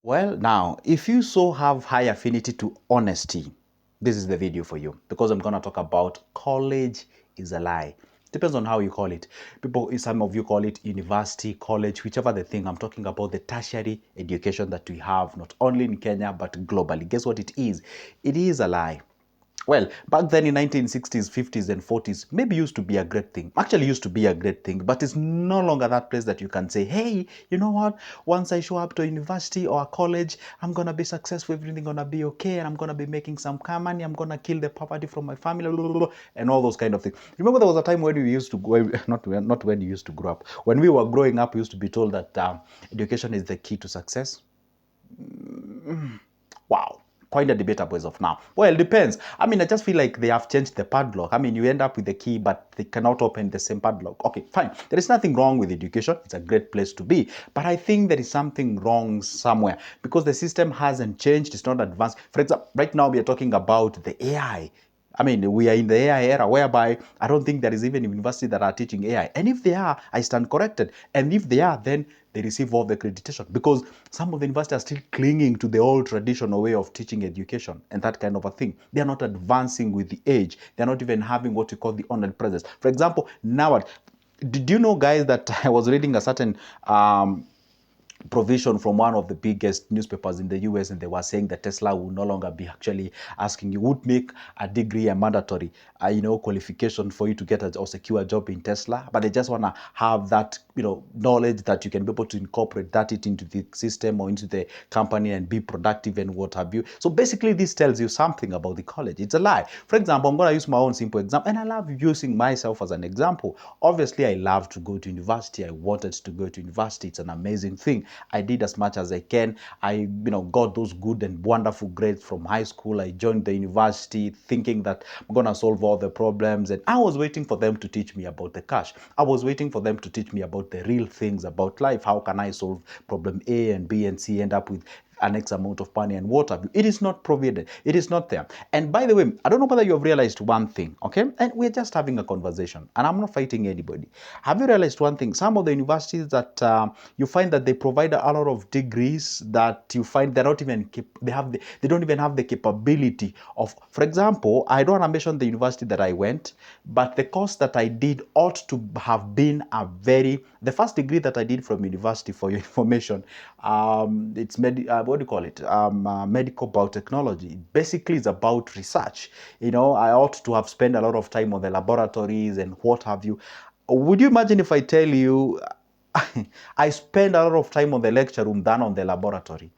Well, now, if you so have high affinity to honesty, this is the video for you because I'm going to talk about college is a lie. Depends on how you call it. People, some of you call it university, college, whichever the thing. I'm talking about the tertiary education that we have, not only in Kenya, but globally. Guess what it is? It is a lie. Well, back then in 1960s, 50s, and 40s, maybe used to be a great thing. Actually used to be a great thing, but it's no longer that place that you can say, hey, you know what? Once I show up to a university or a college, I'm going to be successful, everything going to be okay, and I'm going to be making some money, I'm going to kill the poverty from my family, blah, blah, blah, and all those kind of things. Remember there was a time when we used to go, not when you used to grow up, when we were growing up, we used to be told that education is the key to success. Wow. Quite a debatable as of now. Well, it depends. I mean, I just feel like they have changed the padlock. I mean, you end up with the key, but they cannot open the same padlock. Okay, fine. There is nothing wrong with education. It's a great place to be. But I think there is something wrong somewhere because the system hasn't changed. It's not advanced. For example, right now we are talking about the AI. I mean, we are in the AI era whereby I don't think there is even universities that are teaching AI. And if they are, I stand corrected. And if they are, then they receive all the accreditation because some of the universities are still clinging to the old traditional way of teaching education and that kind of a thing. They are not advancing with the age. They are not even having what we call the honored presence. For example, now, did you know, guys, that I was reading a certain provision from one of the biggest newspapers in the US, and they were saying that Tesla will no longer be actually asking you, would make a degree a mandatory, qualification for you to get or secure a job in Tesla, but they just want to have that, knowledge that you can be able to incorporate that into the system or into the company and be productive and what have you. So basically, this tells you something about the college. It's a lie. For example, I'm going to use my own simple example, and I love using myself as an example. Obviously, I love to go to university. I wanted to go to university. It's an amazing thing. I did as much as I can. I, got those good and wonderful grades from high school. I joined the university thinking that I'm going to solve all the problems. And I was waiting for them to teach me about the cash. I was waiting for them to teach me about the real things about life. How can I solve problem A and B and C, end up with an X amount of money and what have you. It is not provided. It is not there. And by the way, I don't know whether you have realized one thing, okay? And we're just having a conversation, and I'm not fighting anybody. Have you realized one thing? Some of the universities that you find that they provide a lot of degrees that you find they're not even they don't even have the capability of. For example, I don't want to mention the university that I went, but the course that I did ought to have been the first degree that I did from university, for your information. It's what do you call it? Medical biotechnology. Basically, it's about research. I ought to have spent a lot of time on the laboratories and what have you. Would you imagine if I tell you I spend a lot of time on the lecture room than on the laboratory?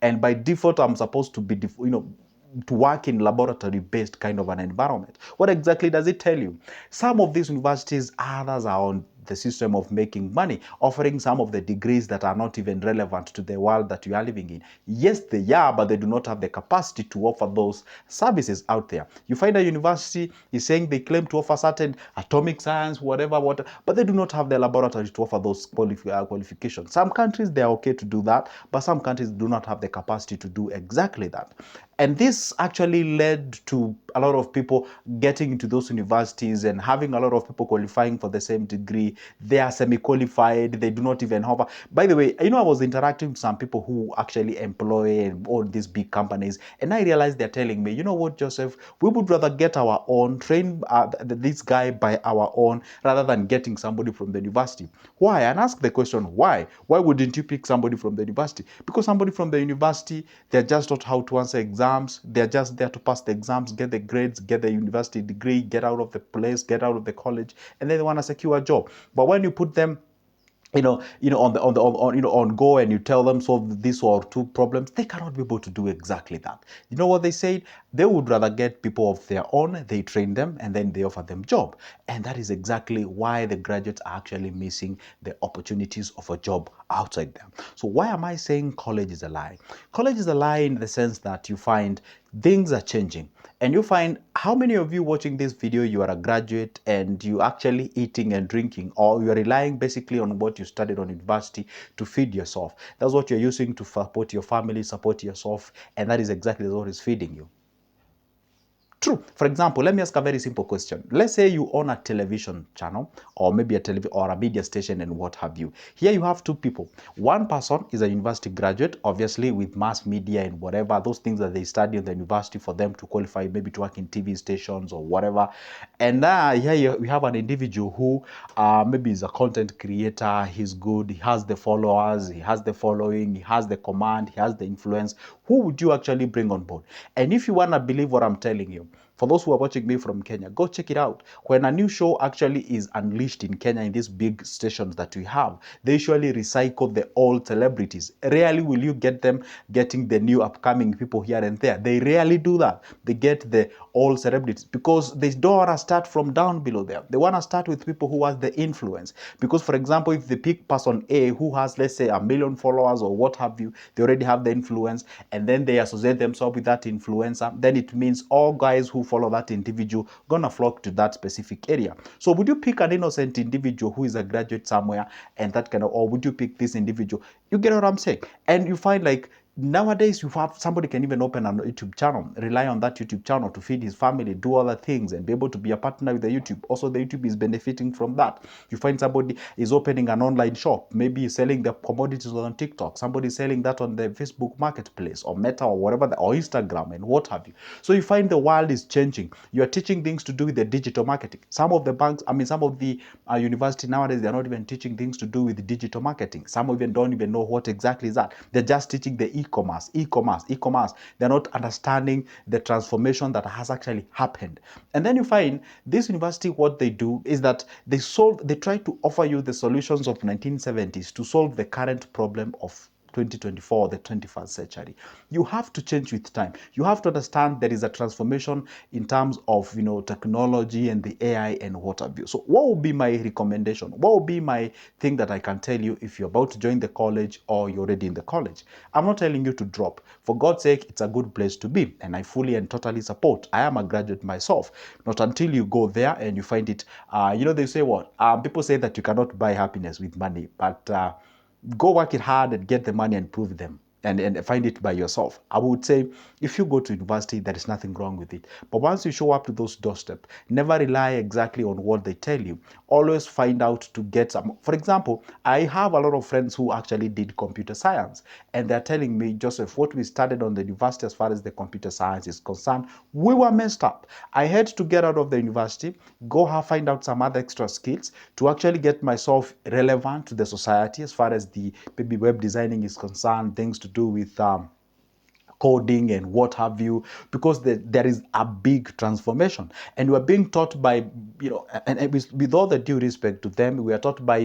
And by default, I'm supposed to be, to work in laboratory-based kind of an environment. What exactly does it tell you? Some of these universities, others are on the system of making money, offering some of the degrees that are not even relevant to the world that you are living in. Yes, they are, but they do not have the capacity to offer those services out there. You find a university is saying they claim to offer certain atomic science, whatever, but they do not have the laboratory to offer those qualifications. Some countries, they are okay to do that, but some countries do not have the capacity to do exactly that. And this actually led to a lot of people getting into those universities and having a lot of people qualifying for the same degree. They are semi-qualified. They do not even hover. By the way, I was interacting with some people who actually employ all these big companies, and I realized they're telling me, you know what, Joseph, we would rather get our own, train this guy by our own, rather than getting somebody from the university. Why? And ask the question, why? Why wouldn't you pick somebody from the university? Because somebody from the university, they're just taught how to answer exams. They're just there to pass the exams, get the grades, get the university degree, get out of the place, get out of the college, and then they want to secure a job. But when you put them on go, and you tell them solve this or two problems, they cannot be able to do exactly that. You know what they said? They would rather get people of their own, they train them, and then they offer them job. And that is exactly why the graduates are actually missing the opportunities of a job outside them. So why am I saying college is a lie? College is a lie in the sense that you find things are changing, and you find, how many of you watching this video, you are a graduate and you actually eating and drinking, or you are relying basically on what you studied on university to feed yourself. That's what you're using to support your family, support yourself, and that is exactly what is feeding you. True. For example, let me ask a very simple question. Let's say you own a television channel or maybe a television or a media station and what have you. Here you have two people. One person is a university graduate, obviously with mass media and whatever, those things that they study in the university for them to qualify maybe to work in TV stations or whatever. And here we have an individual who maybe is a content creator, he's good, he has the followers, he has the following, he has the command, he has the influence. Who would you actually bring on board? And if you want to believe what I'm telling you, for those who are watching me from Kenya, go check it out. When a new show actually is unleashed in Kenya in these big stations that we have, they usually recycle the old celebrities. Rarely will you get them getting the new upcoming people here and there. They rarely do that. They get the old celebrities because they don't want to start from down below there. They want to start with people who has the influence. Because, for example, if they pick person A who has, let's say, 1 million followers or what have you, they already have the influence, and then they associate themselves with that influencer, then it means all guys who follow that individual gonna flock to that specific area. So would you pick an innocent individual who is a graduate somewhere and that kind of, or would you pick this individual? You get what I'm saying? And you find like nowadays you have somebody can even open a YouTube channel, rely on that YouTube channel to feed his family, do other things, and be able to be a partner with the YouTube. Also, the YouTube is benefiting from that. You find somebody is opening an online shop, maybe selling the commodities on TikTok, somebody selling that on the Facebook marketplace or Meta or whatever, or Instagram and what have you. So you find the world is changing. You are teaching things to do with the digital marketing. Some of the banks, some of the university nowadays, they're not even teaching things to do with digital marketing. Some even don't even know what exactly is that. They're just teaching the e-commerce. They're not understanding the transformation that has actually happened. And then you find this university, what they do is that they try to offer you the solutions of 1970s to solve the current problem of 2024, the 21st century. You have to change with time. You have to understand there is a transformation in terms of technology and the AI and what have you. So what would be my recommendation? What would be my thing that I can tell you if you're about to join the college or you're already in the college? I'm not telling you to drop. For God's sake, it's a good place to be, and I fully and totally support. I am a graduate myself. Not until you go there and you find it. They say what? People say that you cannot buy happiness with money, but go work it hard and get the money and prove them and find it by yourself. I would say if you go to university, there is nothing wrong with it. But once you show up to those doorstep, never rely exactly on what they tell you. Always find out to get some. For example, I have a lot of friends who actually did computer science, and they're telling me, Joseph, what we studied on the university as far as the computer science is concerned, we were messed up. I had to get out of the university, find out some other extra skills to actually get myself relevant to the society as far as the maybe web designing is concerned, things to do with coding and what have you, because there is a big transformation, and we're being taught by and with all the due respect to them, we are taught by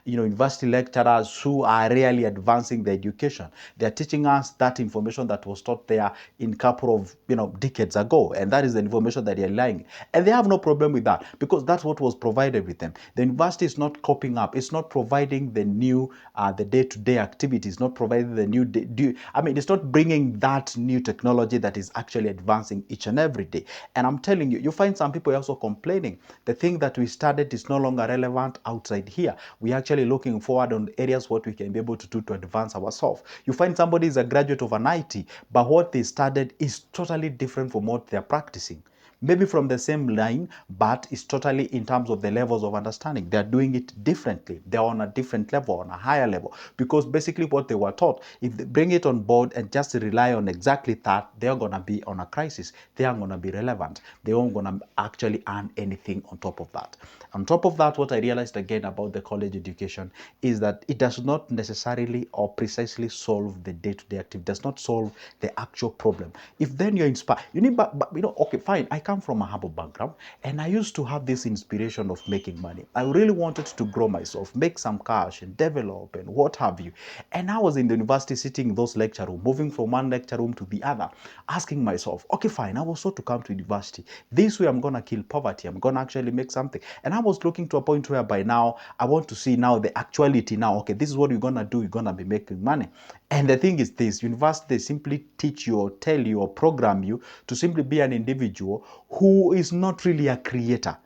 university lecturers who are really advancing the education. They're teaching us that information that was taught there in a couple of decades ago, and that is the information that they're lying, and they have no problem with that because that's what was provided with them. The university is not copying up, it's not providing the new the day-to-day activities, not providing the new it's not bringing that new technology that is actually advancing each and every day. And I'm telling you, you find some people also complaining the thing that we studied is no longer relevant outside here. We're actually looking forward on areas what we can be able to do to advance ourselves. You find somebody is a graduate of an IT, but what they studied is totally different from what they're practicing. Maybe from the same line, but it's totally in terms of the levels of understanding. They're doing it differently. They're on a different level, on a higher level, because basically what they were taught, if they bring it on board and just rely on exactly that, they're going to be on a crisis. They aren't going to be relevant. They aren't going to actually earn anything on top of that. On top of that, what I realized again about the college education is that it does not necessarily or precisely solve the day-to-day activity, does not solve the actual problem. If then you're inspired, you need, okay, fine, I come from a humble background and I used to have this inspiration of making money. I really wanted to grow myself, make some cash and develop and what have you. And I was in the university sitting in those lecture rooms, moving from one lecture room to the other, asking myself, okay, fine, I was so to come to university. This way I'm going to kill poverty. I'm going to actually make something. And I was looking to a point where by now, I want to see now the actuality now. Okay, this is what you're going to do. You're going to be making money. And the thing is this, university, they simply teach you or tell you or program you to simply be an individual who is not really a creator.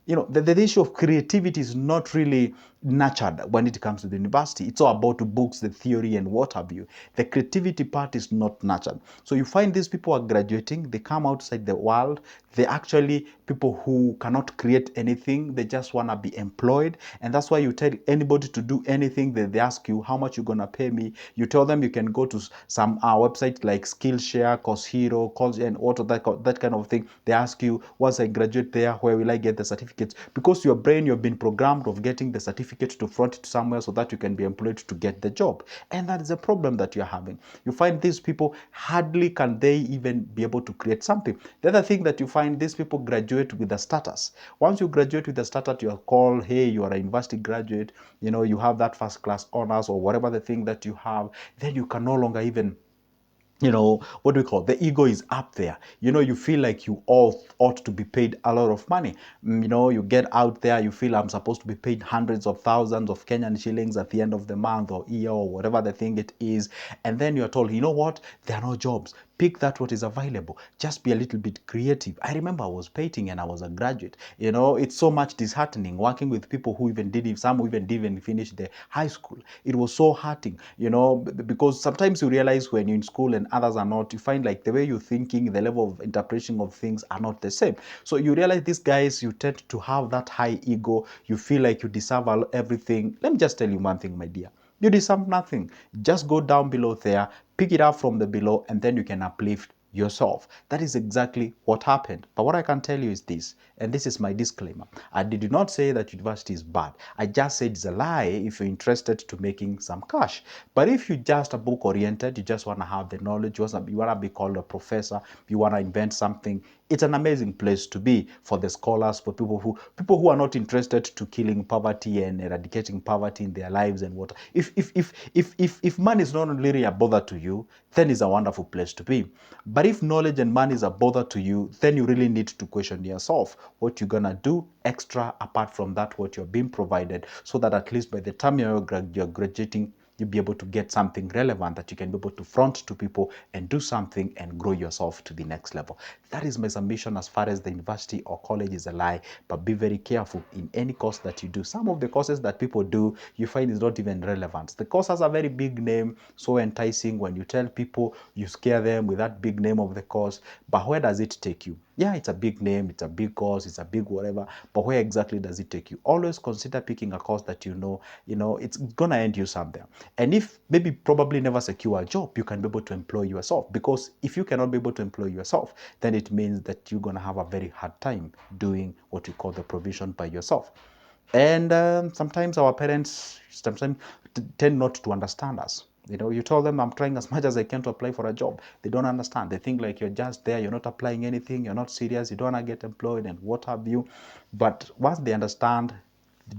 The issue of creativity is not really nurtured when it comes to the university. It's all about the books, the theory, and what have you. The creativity part is not nurtured. So you find these people are graduating, they come outside the world, they're actually people who cannot create anything, they just want to be employed. And that's why you tell anybody to do anything, they ask you, how much you going to pay me? You tell them you can go to some website like Skillshare, Course Hero, Course, and auto, that kind of thing. They ask you, once I graduate there, where will I get the certificates? Because your brain, you've been programmed of getting the certificate to front it somewhere so that you can be employed to get the job. And that is a problem that you're having. You find these people, hardly can they even be able to create something. The other thing that you find, these people graduate with a status. Once you graduate with a status, you are called, hey, you are a university graduate, you know, you have that first class honors or whatever the thing that you have, then you can no longer even, you know, what do we call it? The ego is up there. You know, you feel like you ought to be paid a lot of money. You know, you get out there, you feel I'm supposed to be paid hundreds of thousands of Kenyan shillings at the end of the month or year or whatever the thing it is. And then you're told, you know what? There are no jobs. Pick that what is available. Just be a little bit creative. I remember I was painting and I was a graduate. You know, it's so much disheartening working with people who even didn't, some who even didn't finish the high school. It was so hurting, you know, because sometimes you realize when you're in school and others are not, you find like the way you're thinking, the level of interpretation of things are not the same. So you realize these guys, you tend to have that high ego. You feel like you deserve everything. Let me just tell you one thing, my dear. You deserve nothing. Just go down below there, pick it up from the below, and then you can uplift yourself. That is exactly what happened. But what I can tell you is this, and this is my disclaimer. I did not say that university is bad. I just said it's a lie if you're interested to making some cash. But if you're just a book oriented, you just want to have the knowledge, you want to be called a professor, you want to invent something, it's an amazing place to be for the scholars, for people who are not interested to killing poverty and eradicating poverty in their lives and what. If money is not really a bother to you, then it's a wonderful place to be. But if knowledge and money is a bother to you, then you really need to question yourself what you're gonna do extra apart from that what you're being provided, so that at least by the time you're graduating, you'll be able to get something relevant that you can be able to front to people and do something and grow yourself to the next level. That is my submission as far as the university or college is a lie. But be very careful in any course that you do. Some of the courses that people do, you find is not even relevant. The course has a very big name, so enticing. When you tell people, you scare them with that big name of the course. But where does it take you? Yeah, it's a big name, it's a big course, it's a big whatever, but where exactly does it take you? Always consider picking a course that you know it's gonna end you somewhere. And if maybe probably never secure a job, you can be able to employ yourself. Because if you cannot be able to employ yourself, then it means that you're gonna have a very hard time doing what we call the provision by yourself. And sometimes our parents tend not to understand us. You know, you tell them, I'm trying as much as I can to apply for a job. They don't understand. They think like you're just there, you're not applying anything, you're not serious, you don't want to get employed and what have you. But once they understand,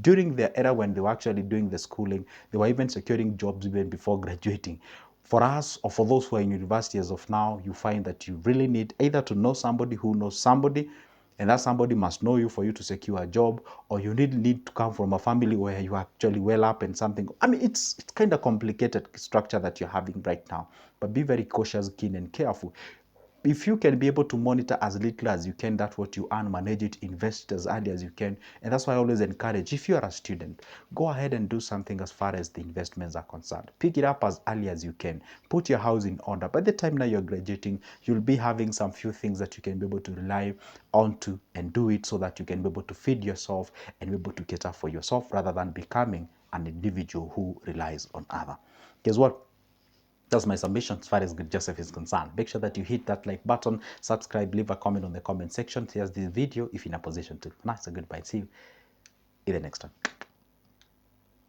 during their era when they were actually doing the schooling, they were even securing jobs even before graduating. For us, or for those who are in university as of now, you find that you really need either to know somebody who knows somebody, and that somebody must know you for you to secure a job, or you need to come from a family where you are actually well up and something. I mean, it's kind of complicated structure that you're having right now. But be very cautious, keen, and careful. If you can be able to monitor as little as you can, that's what you earn, manage it, invest as early as you can. And that's why I always encourage, if you are a student, go ahead and do something as far as the investments are concerned. Pick it up as early as you can. Put your house in order. By the time now you're graduating, you'll be having some few things that you can be able to rely onto and do it so that you can be able to feed yourself and be able to cater for yourself rather than becoming an individual who relies on other. Guess what? That's my submission as far as Good Joseph is concerned. Make sure that you hit that like button, subscribe, leave a comment on the comment section. Here's the video if you're in a position to. Nice and goodbye. See you in the next one.